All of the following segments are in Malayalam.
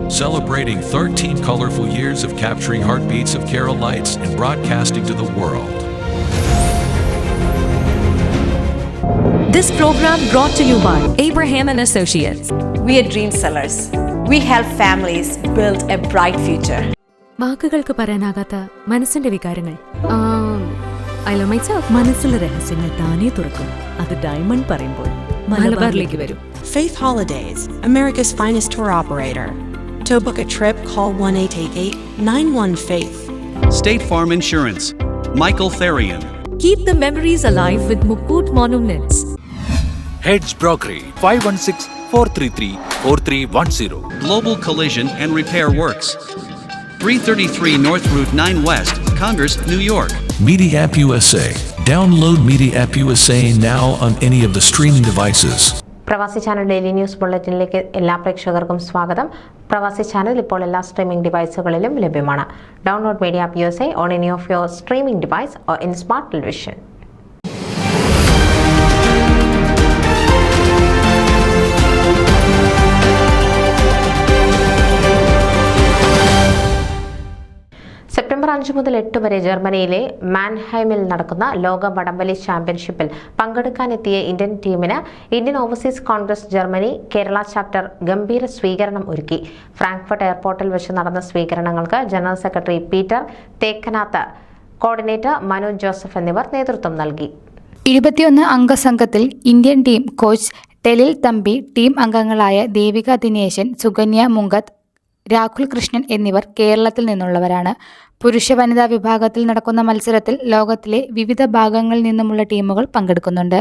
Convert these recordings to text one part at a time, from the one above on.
celebrating 13 colorful years of capturing heartbeats of Kerala lights and broadcasting to the world. This program brought to you by Abraham and Associates. We are dream sellers. We help families build a bright future. വാക്കുകൾക്ക് പറയാനാകാത്ത മനസ്സിന്റെ വികാരങ്ങൾ. I love myself. മനസ്സിലെ രഹസ്യങ്ങൾ താനേ തുറക്കും. അത് ഡയമണ്ട് പറയുമ്പോൾ മലബാറിലേക്ക് വരും. Faith Holidays, America's finest tour operator. To book a trip, call 1-888-91-FAITH. State Farm Insurance, Michael Therian. Keep the memories alive with Mukut Monuments. Heads Brokery 516-433-4310. Global Collision and Repair Works, 333 North Route 9 West, Congress, New York. Media App USA. Download Media App USA now on any of the streaming devices. പ്രവാസി ചാനൽ ഡെയിലി ന്യൂസ് ബുള്ളറ്റിനിലേക്ക് എല്ലാ പ്രേക്ഷകർക്കും സ്വാഗതം. പ്രവാസി ചാനൽ ഇപ്പോൾ എല്ലാ സ്ട്രീമിംഗ് ഡിവൈസുകളിലും ലഭ്യമാണ്. Download media app USA on any of your streaming device or in smart television. September 5 മുതൽ 8 വരെ ജർമ്മനിയിലെ മാൻഹൈമിൽ നടക്കുന്ന ലോക വടംവലി ചാമ്പ്യൻഷിപ്പിൽ പങ്കെടുക്കാനെത്തിയ ഇന്ത്യൻ ടീമിന് Indian overseas Congress Germany Kerala chapter ഗംഭീര സ്വീകരണം ഒരുക്കി. ഫ്രാങ്ക്ഫർട്ട് എയർപോർട്ടിൽ വെച്ച് നടന്ന സ്വീകരണങ്ങൾക്ക് general secretary Peter Thekkanath, coordinator Manu Joseph എന്നിവർ നേതൃത്വം നൽകി. 21 അംഗ സംഘത്തിൽ Indian team coach Telil Thampi, team അംഗങ്ങളായ ദേവിക ദിനേശൻ, സുകന്യ മുങ്കത്ത്, രാഹുൽ കൃഷ്ണൻ എന്നിവർ കേരളത്തിൽ നിന്നുള്ളവരാണ്. പുരുഷ വനിതാ വിഭാഗത്തിൽ നടക്കുന്ന മത്സരത്തിൽ ലോകത്തിലെ വിവിധ ഭാഗങ്ങളിൽ നിന്നുമുള്ള ടീമുകൾ പങ്കെടുക്കുന്നുണ്ട്.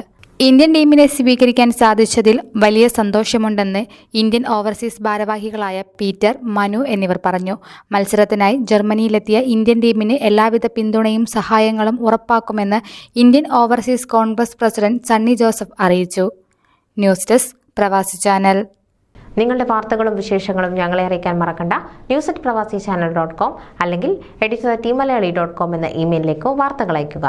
ഇന്ത്യൻ ടീമിനെ സ്വീകരിക്കാൻ സാധിച്ചതിൽ വലിയ സന്തോഷമുണ്ടെന്ന് ഇന്ത്യൻ ഓവർസീസ് ഭാരവാഹികളായ പീറ്റർ, മനു എന്നിവർ പറഞ്ഞു. മത്സരത്തിനായി ജർമ്മനിയിലെത്തിയ ഇന്ത്യൻ ടീമിന് എല്ലാവിധ പിന്തുണയും സഹായങ്ങളും ഉറപ്പാക്കുമെന്ന് Indian overseas Congress president Sunny Joseph അറിയിച്ചു. ന്യൂസ് ഡെസ്ക് പ്രവാസി ചാനൽ. നിങ്ങളുടെ വാർത്തകളും വിശേഷങ്ങളും ഞങ്ങളെ അറിയിക്കാൻ മറക്കണ്ട. news@pravasichannel.com അല്ലെങ്കിൽ editor@tmalayaali.com എന്ന ഇമെയിലിലേക്കോ വാർത്തകൾ അയയ്ക്കുക.